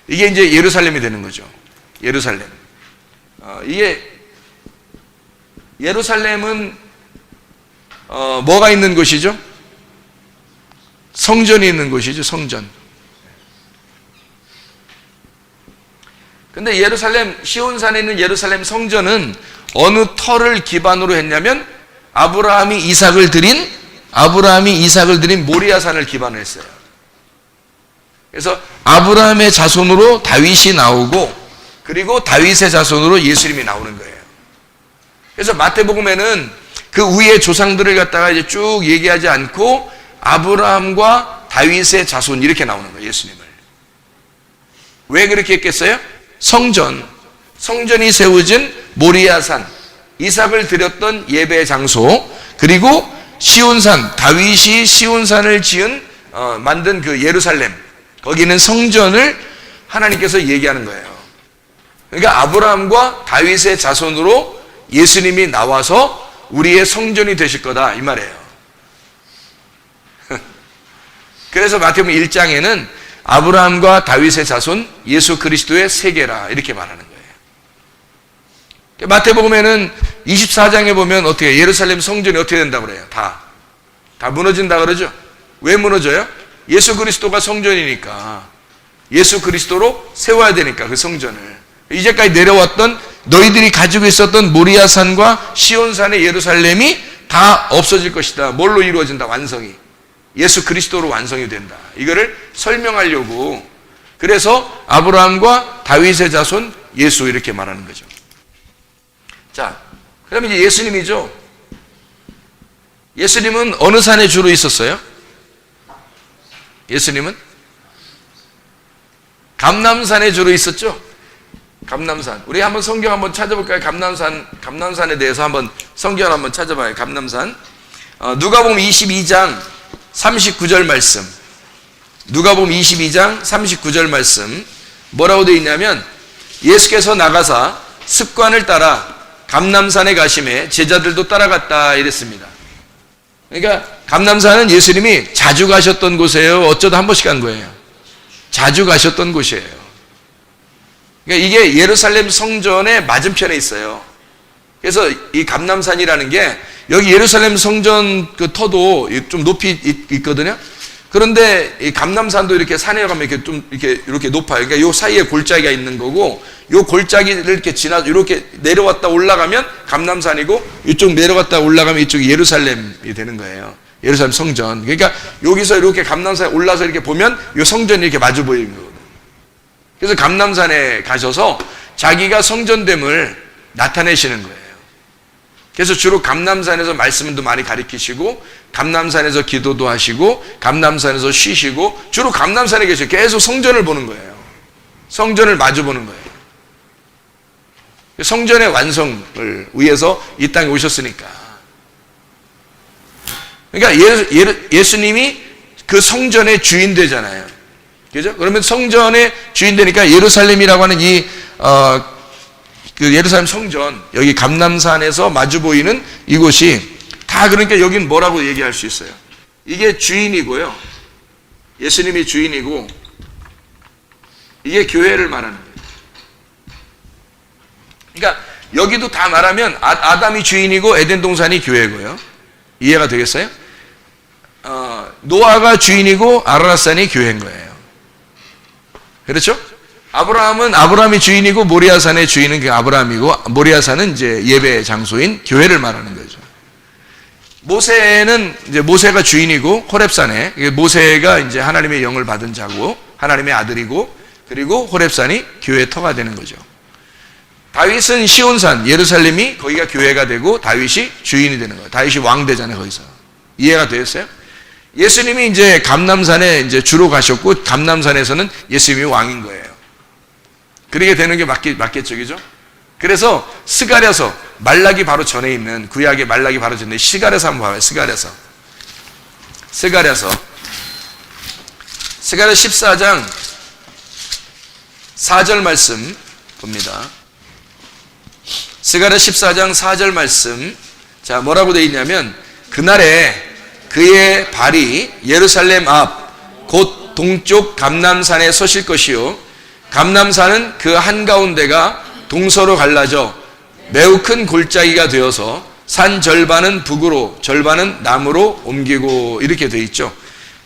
이게 이제 예루살렘이 되는 거죠. 예루살렘. 이게 예루살렘은 뭐가 있는 곳이죠? 성전이 있는 곳이죠. 성전. 근데 시온산에 있는 예루살렘 성전은 어느 터를 기반으로 했냐면 아브라함이 이삭을 드린 모리아산을 기반으로 했어요. 그래서 아브라함의 자손으로 다윗이 나오고 그리고 다윗의 자손으로 예수님이 나오는 거예요. 그래서 마태복음에는 그 위의 조상들을 갖다가 이제 쭉 얘기하지 않고 아브라함과 다윗의 자손 이렇게 나오는 거예요. 예수님을. 왜 그렇게 했겠어요? 성전이 세워진 모리아산, 이삭을 드렸던 예배 장소, 그리고 시온산, 다윗이 시온산을 만든 그 예루살렘, 거기는 성전을 하나님께서 얘기하는 거예요. 그러니까 아브라함과 다윗의 자손으로 예수님이 나와서 우리의 성전이 되실 거다 이 말이에요. 그래서 마태복음 1장에는 아브라함과 다윗의 자손 예수 그리스도의 세계라 이렇게 말하는 거예요. 마태복음에는 24장에 보면 어떻게 예루살렘 성전이 어떻게 된다고 그래요? 다 무너진다 그러죠? 왜 무너져요? 예수 그리스도가 성전이니까 예수 그리스도로 세워야 되니까 그 성전을 이제까지 내려왔던 너희들이 가지고 있었던 모리아산과 시온산의 예루살렘이 다 없어질 것이다. 뭘로 이루어진다? 완성이. 예수 그리스도로 완성이 된다. 이거를 설명하려고 그래서 아브라함과 다윗의 자손 예수 이렇게 말하는 거죠. 자, 그러면 이제 예수님이죠. 예수님은 어느 산에 주로 있었어요? 예수님은 감람산에 주로 있었죠. 감람산. 우리 한번 성경 한번 찾아볼까요? 감람산에 대해서 한번 성경 한번 찾아봐요. 감람산. 누가복음 22장 39절 말씀. 누가복음 22장 39절 말씀. 뭐라고 되어 있냐면 예수께서 나가사 습관을 따라 감람산에 가심에 제자들도 따라갔다 이랬습니다. 그러니까 감람산은 예수님이 자주 가셨던 곳이에요. 어쩌다 한 번씩 간 거예요. 자주 가셨던 곳이에요. 그러니까 이게 예루살렘 성전의 맞은편에 있어요. 그래서 이 감람산이라는 게 여기 예루살렘 성전 그 터도 좀 높이 있거든요. 그런데 이 감람산도 이렇게 산에 가면 이렇게 좀 이렇게 높아요. 그러니까 요 사이에 골짜기가 있는 거고, 요 골짜기를 이렇게 이렇게 내려왔다 올라가면 감람산이고, 이쪽 내려갔다 올라가면 이쪽이 예루살렘이 되는 거예요. 예루살렘 성전. 그러니까 여기서 이렇게 감람산에 올라서 이렇게 보면 요 성전이 이렇게 마주 보이는 거거든요. 그래서 감람산에 가셔서 자기가 성전됨을 나타내시는 거예요. 그래서 주로 감람산에서 말씀도 많이 가르치시고, 감람산에서 기도도 하시고, 감람산에서 쉬시고, 주로 감람산에 계셔. 계속 성전을 보는 거예요. 성전을 마주 보는 거예요. 성전의 완성을 위해서 이 땅에 오셨으니까. 그러니까 예수님이 그 성전의 주인 되잖아요. 그죠? 그러면 성전의 주인 되니까 예루살렘이라고 하는 그 예루살렘 성전, 여기 감람산에서 마주 보이는 이곳이 다 그러니까 여긴 뭐라고 얘기할 수 있어요? 이게 주인이고요. 예수님이 주인이고, 이게 교회를 말하는 거예요. 그러니까 여기도 다 말하면 아담이 주인이고 에덴 동산이 교회고요. 이해가 되겠어요? 노아가 주인이고 아라랏산이 교회인 거예요. 그렇죠? 아브라함이 주인이고 모리아산의 주인은 그 아브라함이고 모리아산은 이제 예배 장소인 교회를 말하는 거죠. 모세는 이제 모세가 주인이고 호렙산에 모세가 이제 하나님의 영을 받은 자고 하나님의 아들이고 그리고 호렙산이 교회의 터가 되는 거죠. 다윗은 시온산 예루살렘이 거기가 교회가 되고 다윗이 주인이 되는 거예요. 다윗이 왕 되잖아요 거기서. 이해가 되었어요? 예수님이 이제 감람산에 이제 주로 가셨고 감람산에서는 예수님이 왕인 거예요. 그렇게 되는 게 맞겠죠, 그죠? 그래서 스가랴서 말라기 바로 전에 있는 구약의 말라기 바로 전에 스가랴서 한번 봐봐요. 스가랴서 14장 4절 말씀 봅니다. 스가랴 14장 4절 말씀. 자, 뭐라고 되어 있냐면 그날에 그의 발이 예루살렘 앞 곧 동쪽 감람산에 서실 것이요 감람산은 그 한가운데가 동서로 갈라져 매우 큰 골짜기가 되어서 산 절반은 북으로 절반은 남으로 옮기고 이렇게 되어 있죠.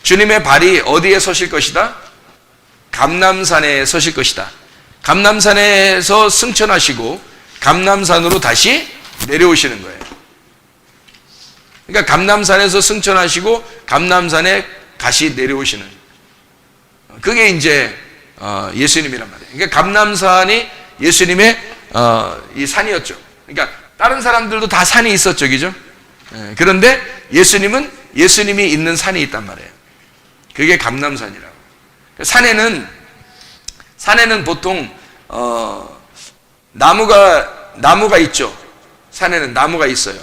주님의 발이 어디에 서실 것이다? 감람산에 서실 것이다. 감람산에서 승천하시고 감람산으로 다시 내려오시는 거예요. 그러니까 감람산에서 승천하시고 감람산에 다시 내려오시는 그게 이제 예수님이란 말이에요. 그러니까 감람산이 예수님의 이 산이었죠. 그러니까 다른 사람들도 다 산이 있었죠, 그죠? 그런데 예수님은 예수님이 있는 산이 있단 말이에요. 그게 감람산이라고. 산에는 보통 나무가 있죠. 산에는 나무가 있어요.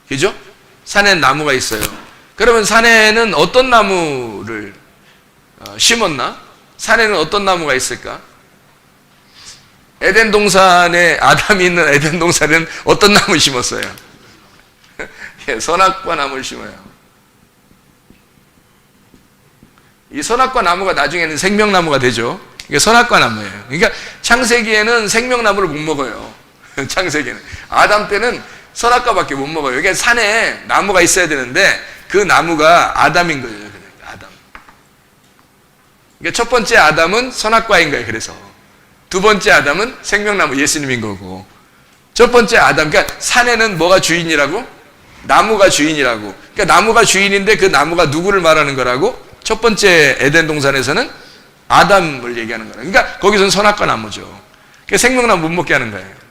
그죠? 산에는 나무가 있어요. 그러면 산에는 어떤 나무를 심었나? 산에는 어떤 나무가 있을까? 에덴 동산에 아담이 있는 에덴 동산에는 어떤 나무 심었어요? 선악과 나무를 심어요. 이 선악과 나무가 나중에는 생명나무가 되죠. 이게 선악과 나무예요. 그러니까 창세기에는 생명나무를 못 먹어요. 창세기에는 아담 때는 선악과밖에 못 먹어요. 그러니까 산에 나무가 있어야 되는데 그 나무가 아담인 거예요. 아담. 그러니까 첫 번째 아담은 선악과인 거예요. 그래서 두 번째 아담은 생명나무 예수님인 거고 첫 번째 아담. 그러니까 산에는 뭐가 주인이라고? 나무가 주인이라고. 그러니까 나무가 주인인데 그 나무가 누구를 말하는 거라고? 첫 번째 에덴 동산에서는 아담을 얘기하는 거예요. 그러니까 거기서는 선악과 나무죠. 그러니까 생명나무 못 먹게 하는 거예요.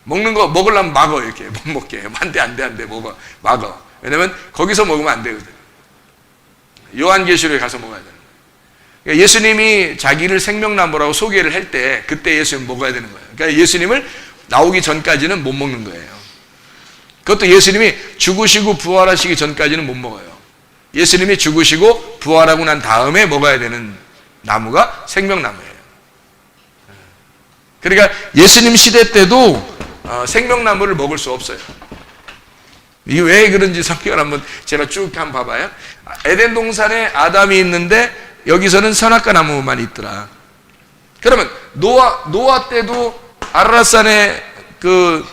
먹는 거 먹으려면 막어 이렇게 못 먹게. 안 돼 먹어 막어. 왜냐면 거기서 먹으면 안 되거든. 요한계시록에 가서 먹어야 되는 거예요. 그러니까 예수님이 자기를 생명나무라고 소개를 할 때 그때 예수님 먹어야 되는 거예요. 그러니까 예수님을 나오기 전까지는 못 먹는 거예요. 그것도 예수님이 죽으시고 부활하시기 전까지는 못 먹어요. 예수님이 죽으시고 부활하고 난 다음에 먹어야 되는 나무가 생명나무예요. 그러니까 예수님 시대 때도 생명나무를 먹을 수 없어요. 이게 왜 그런지 성경을 한번 제가 쭉 한번 봐봐요. 에덴 동산에 아담이 있는데 여기서는 선악과 나무만 있더라. 그러면 노아 때도 아라랏산에 그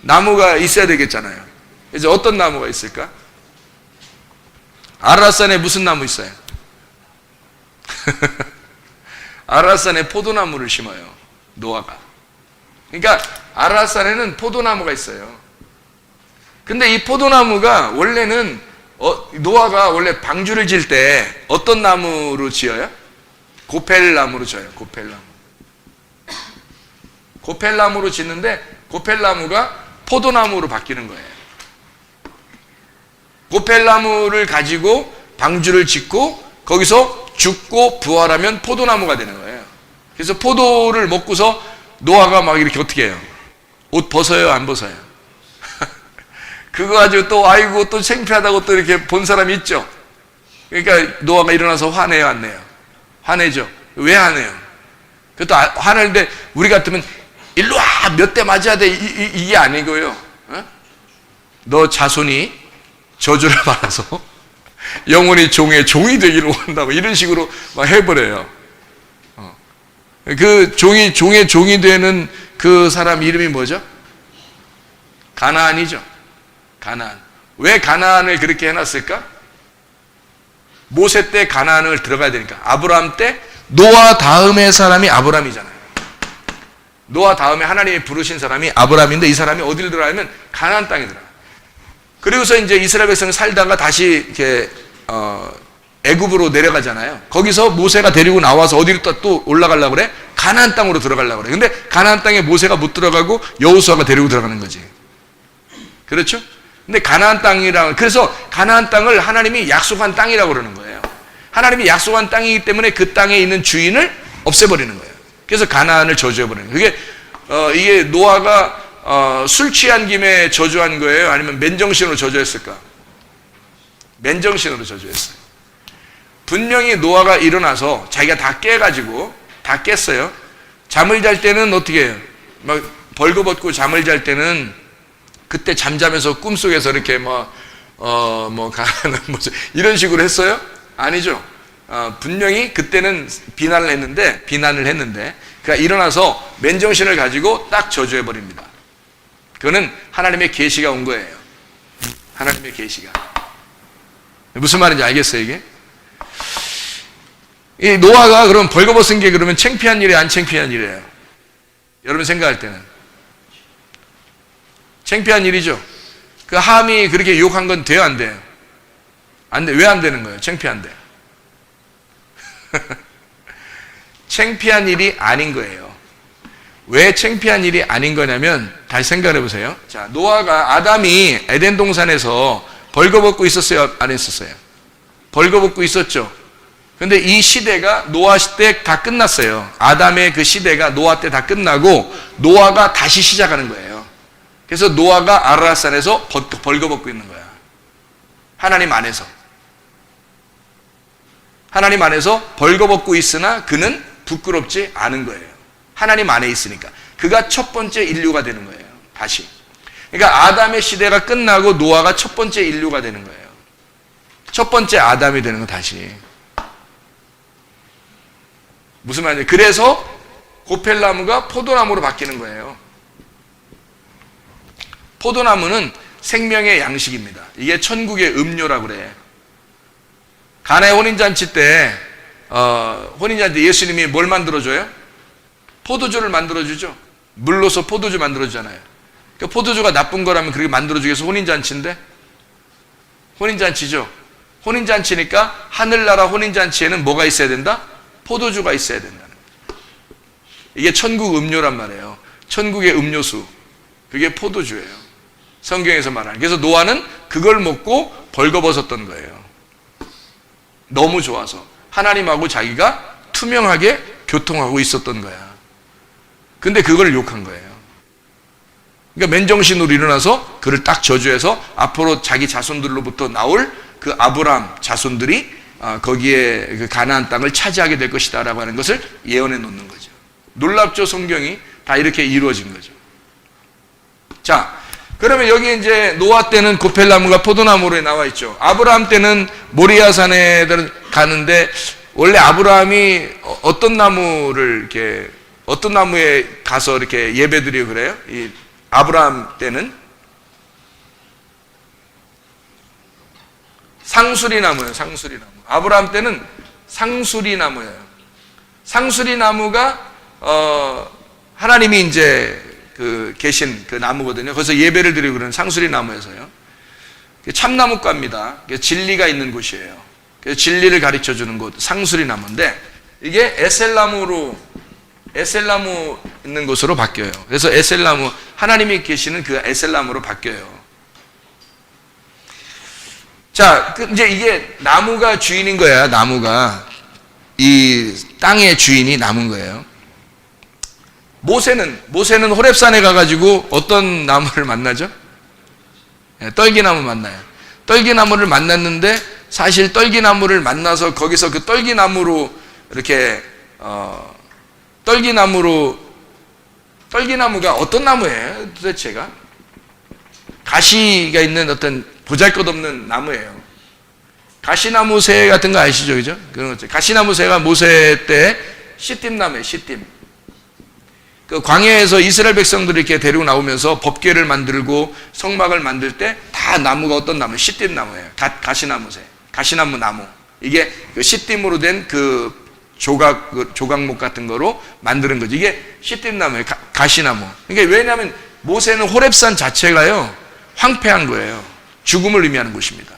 나무가 있어야 되겠잖아요. 이제 어떤 나무가 있을까? 아라랏산에 무슨 나무 있어요? 아라랏산에 포도나무를 심어요. 노아가. 그러니까 아라랏산에는 포도나무가 있어요. 근데 이 포도나무가 원래는 노아가 원래 방주를 질 때 어떤 나무로 지어요? 고펠나무로 져요. 고펠나무로 짓는데 고펠나무가 포도나무로 바뀌는 거예요. 고펠나무를 가지고 방주를 짓고 거기서 죽고 부활하면 포도나무가 되는 거예요. 그래서 포도를 먹고서 노아가 막 이렇게 어떻게 해요? 옷 벗어요? 안 벗어요? 그거 가지고 또 아이고 또 창피하다고 또 이렇게 본 사람이 있죠. 그러니까 노아가 일어나서 화내요? 안 내요? 화내죠. 왜 화내요? 그것도 화내는데 우리 같으면 일로 와! 몇 대 맞아야 돼. 이게 아니고요. 너 자손이 저주를 받아서 영원히 종이 되기를 원한다고 이런 식으로 막 해버려요. 그 종의 종이 되는 그 사람 이름이 뭐죠? 가나안이죠. 가나안. 왜 가나안을 그렇게 해놨을까? 모세 때 가나안을 들어가야 되니까. 아브라함 때 노아 다음의 사람이 아브라함이잖아요. 노아 다음에 하나님이 부르신 사람이 아브라함인데 이 사람이 어디를 들어가냐면 가나안 땅에 들어가. 그리고서 이제 이스라엘 백성 살다가 다시 이렇게 애굽으로 내려가잖아요. 거기서 모세가 데리고 나와서 어디로 또 올라가려고 그래? 가나안 땅으로 들어가려고 그래. 근데 가나안 땅에 모세가 못 들어가고 여호수아가 데리고 들어가는 거지. 그렇죠? 근데 가나안 땅이랑, 그래서 가나안 땅을 하나님이 약속한 땅이라고 그러는 거예요. 하나님이 약속한 땅이기 때문에 그 땅에 있는 주인을 없애버리는 거예요. 그래서 가나안을 저주해버리는 거예요. 이게 노아가 술 취한 김에 저주한 거예요? 아니면 맨정신으로 저주했을까? 맨정신으로 저주했어요. 분명히 노아가 일어나서 자기가 다 깨가지고, 다 깼어요. 잠을 잘 때는 어떻게 해요? 막 벌거벗고 잠을 잘 때는 그때 잠자면서 꿈속에서 이렇게 이런 식으로 했어요? 아니죠. 분명히 그때는 비난을 했는데, 그러니까 일어나서 맨정신을 가지고 딱 저주해버립니다. 그거는 하나님의 계시가 온 거예요. 하나님의 계시가. 무슨 말인지 알겠어요, 이게? 이 노아가 그럼 벌거벗은 게 그러면 창피한 일이에요, 안 창피한 일이에요? 여러분 생각할 때는 창피한 일이죠. 그 함이 그렇게 유혹한 건 돼요, 안 돼요? 안 돼. 왜 안 되는 거예요? 창피한데. 창피한 일이 아닌 거예요. 왜 창피한 일이 아닌 거냐면, 다시 생각해 보세요. 자, 노아가, 아담이 에덴 동산에서 벌거벗고 있었어요, 안 했었어요? 벌거벗고 있었죠. 근데 이 시대가 노아 시대 다 끝났어요. 아담의 그 시대가 노아 때 다 끝나고 노아가 다시 시작하는 거예요. 그래서 노아가 아라랏산에서 벌거벗고 있는 거야. 하나님 안에서. 하나님 안에서 벌거벗고 있으나 그는 부끄럽지 않은 거예요. 하나님 안에 있으니까. 그가 첫 번째 인류가 되는 거예요. 다시. 그러니까 아담의 시대가 끝나고 노아가 첫 번째 인류가 되는 거예요. 첫 번째 아담이 되는 거 다시. 무슨 말이냐? 그래서 고펠나무가 포도나무로 바뀌는 거예요. 포도나무는 생명의 양식입니다. 이게 천국의 음료라고 그래. 가나의 혼인잔치 때 혼인잔치 예수님이 뭘 만들어줘요? 포도주를 만들어주죠. 물로서 포도주 만들어주잖아요. 그러니까 포도주가 나쁜 거라면 그렇게 만들어주기 위해서 혼인잔치인데? 혼인잔치죠. 혼인잔치니까 하늘나라 혼인잔치에는 뭐가 있어야 된다? 포도주가 있어야 된다는 거예요. 이게 천국 음료란 말이에요. 천국의 음료수. 그게 포도주예요. 성경에서 말하는. 그래서 노아는 그걸 먹고 벌거벗었던 거예요. 너무 좋아서. 하나님하고 자기가 투명하게 교통하고 있었던 거야. 근데 그걸 욕한 거예요. 그러니까 맨정신으로 일어나서 그를 딱 저주해서 앞으로 자기 자손들로부터 나올 그 아브라함 자손들이 거기에 그 가나안 땅을 차지하게 될 것이다 라고 하는 것을 예언해 놓는 거죠. 놀랍죠? 성경이 다 이렇게 이루어진 거죠. 자, 그러면 여기 이제 노아 때는 고펠나무가 포도나무로 나와 있죠. 아브라함 때는 모리아산에 가는데, 원래 아브라함이 어떤 나무에 가서 이렇게 예배드리고 그래요? 이 아브라함 때는 상수리나무예요. 상수리나무. 아브라함 때는 상수리나무예요. 상수리나무가 하나님이 이제 계신 그 나무거든요. 거기서 예배를 드리고 그러는 상수리나무에서요. 참나무과입니다. 진리가 있는 곳이에요. 그래서 진리를 가르쳐 주는 곳 상수리나무인데, 이게 에셀나무 있는 곳으로 바뀌어요. 그래서 에셀나무, 하나님이 계시는 그 에셀나무로 바뀌어요. 자, 이제 이게 나무가 주인인 거야. 나무가 이 땅의 주인이 나무인 거예요. 모세는 호렙산에 가가지고 어떤 나무를 만나죠? 떨기나무 만나요. 떨기나무를 만났는데, 사실 떨기나무를 만나서 거기서 그 떨기나무로 이렇게 떨기나무가 어떤 나무예요? 도대체가 가시가 있는 어떤 보잘것없는 나무예요. 가시나무새 같은 거 아시죠? 그죠? 그런 거죠. 가시나무새가 모세 때 시딤나무예요. 시딤. 그 광야에서 이스라엘 백성들이 이렇게 데리고 나오면서 법궤를 만들고 성막을 만들 때 다 나무가 어떤 나무? 시딤나무예요. 가시나무새. 가시나무 나무. 이게 그 시띠무로 된 그 조각목 같은 거로 만드는 거죠. 이게 시띠나무예요. 가시나무. 그러니까 왜냐하면 모세는 호렙산 자체가요, 황폐한 거예요. 죽음을 의미하는 곳입니다.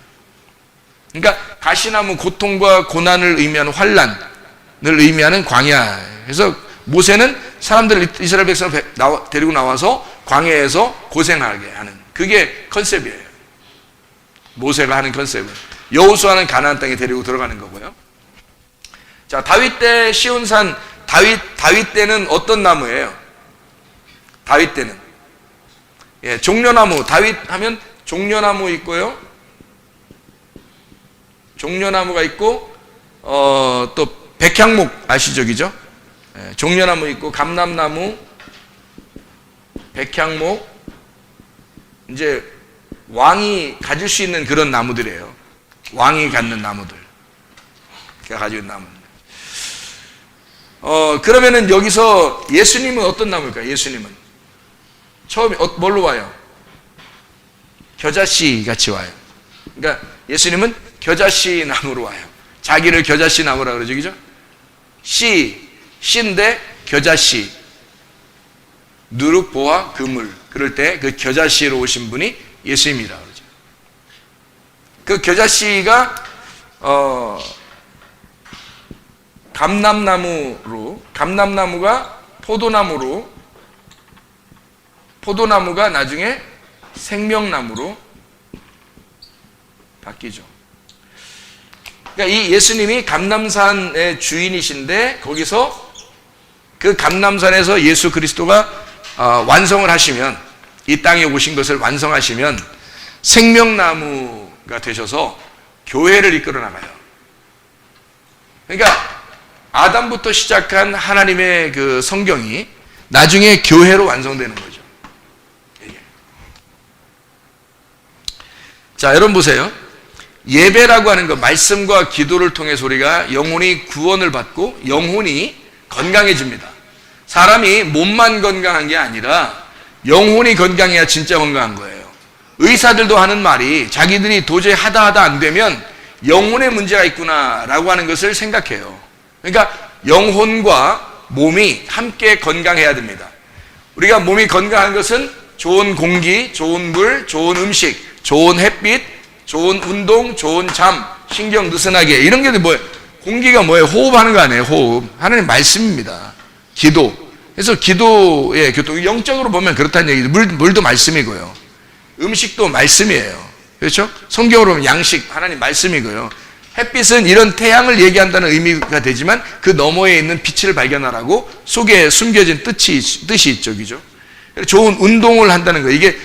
그러니까 가시나무, 고통과 고난을 의미하는 환란을 의미하는 광야. 그래서 모세는 사람들, 이스라엘 백성을 데리고 나와서 광야에서 고생하게 하는, 그게 컨셉이에요. 모세가 하는 컨셉은. 여호수아는 가나안 땅에 데리고 들어가는 거고요. 자, 다윗 때 시온산, 다윗 때는 어떤 나무예요? 다윗 때는, 예, 종려나무. 다윗 하면 종려나무 있고요, 종려나무가 있고, 또 백향목 아시죠, 그죠? 예, 종려나무 있고, 감람나무, 백향목, 이제 왕이 가질 수 있는 그런 나무들이에요. 왕이 갖는 나무들. 그가 가지고 있는 나무들. 그러면은 여기서 예수님은 어떤 나무일까요? 예수님은 처음에 뭘로 와요? 겨자씨 같이 와요. 그러니까 예수님은 겨자씨 나무로 와요. 자기를 겨자씨 나무라 그러죠, 그죠? 씨인데 겨자씨, 누룩, 보화, 그물. 그럴 때 그 겨자씨로 오신 분이 예수님이라 그러죠. 그 겨자씨가 감람나무가 포도나무가 나중에 생명나무로 바뀌죠. 그러니까 이 예수님이 감람산의 주인이신데, 거기서 그 감람산에서 예수 그리스도가 완성을 하시면, 이 땅에 오신 것을 완성하시면 생명나무가 되셔서 교회를 이끌어 나가요. 그러니까 아담부터 시작한 하나님의 그 성경이 나중에 교회로 완성되는 거죠. 이게. 자, 여러분 보세요. 예배라고 하는 것, 말씀과 기도를 통해서 우리가 영혼이 구원을 받고 영혼이 건강해집니다. 사람이 몸만 건강한 게 아니라 영혼이 건강해야 진짜 건강한 거예요. 의사들도 하는 말이, 자기들이 도저히 하다 안 되면 영혼에 문제가 있구나라고 하는 것을 생각해요. 그러니까 영혼과 몸이 함께 건강해야 됩니다. 우리가 몸이 건강한 것은 좋은 공기, 좋은 물, 좋은 음식, 좋은 햇빛, 좋은 운동, 좋은 잠, 신경 느슨하게, 이런 게 뭐예요? 공기가 뭐예요? 호흡하는 거 아니에요? 호흡. 하나님 말씀입니다. 기도. 그래서 기도의 교통, 영적으로 보면 그렇다는 얘기죠. 물도 말씀이고요, 음식도 말씀이에요. 그렇죠? 성경으로 보면 양식, 하나님 말씀이고요. 햇빛은 이런 태양을 얘기한다는 의미가 되지만 그 너머에 있는 빛을 발견하라고 속에 숨겨진 뜻이 있죠, 그죠? 좋은 운동을 한다는 거, 이게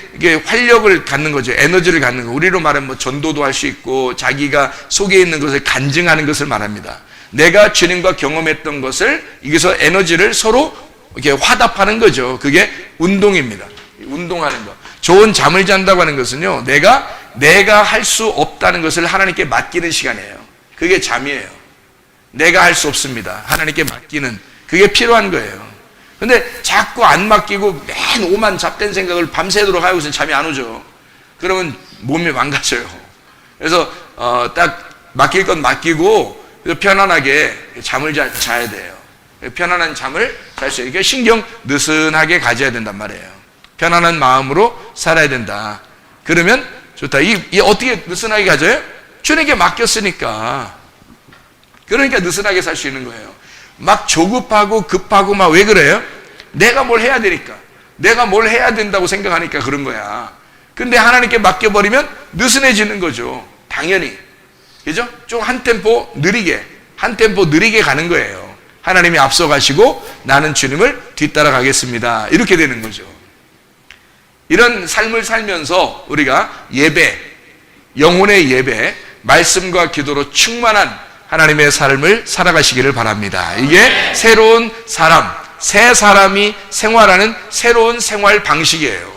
활력을 갖는 거죠. 에너지를 갖는 거. 우리로 말하면 뭐 전도도 할 수 있고, 자기가 속에 있는 것을 간증하는 것을 말합니다. 내가 주님과 경험했던 것을, 여기서 에너지를 서로 이렇게 화답하는 거죠. 그게 운동입니다. 운동하는 거. 좋은 잠을 잔다고 하는 것은요, 내가 할 수 없다는 것을 하나님께 맡기는 시간이에요. 그게 잠이에요. 내가 할 수 없습니다. 하나님께 맡기는, 그게 필요한 거예요. 근데 자꾸 안 맡기고 맨 오만 잡된 생각을 밤새도록 하고 있으면 잠이 안 오죠. 그러면 몸이 망가져요. 그래서 딱 맡길 건 맡기고 편안하게 잠을 자야 돼요. 편안한 잠을 잘 수 있게 신경 느슨하게 가져야 된단 말이에요. 편안한 마음으로 살아야 된다. 그러면 좋다. 이 어떻게 느슨하게 가져요? 주님께 맡겼으니까. 그러니까 느슨하게 살 수 있는 거예요. 막 조급하고 급하고 막 왜 그래요? 내가 뭘 해야 되니까. 내가 뭘 해야 된다고 생각하니까 그런 거야. 근데 하나님께 맡겨버리면 느슨해지는 거죠. 당연히. 그죠? 좀 한 템포 느리게 가는 거예요. 하나님이 앞서가시고 나는 주님을 뒤따라 가겠습니다. 이렇게 되는 거죠. 이런 삶을 살면서 우리가 예배, 영혼의 예배, 말씀과 기도로 충만한 하나님의 삶을 살아가시기를 바랍니다. 이게 새로운 사람, 새 사람이 생활하는 새로운 생활 방식이에요.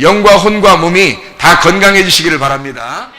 영과 혼과 몸이 다 건강해지시기를 바랍니다.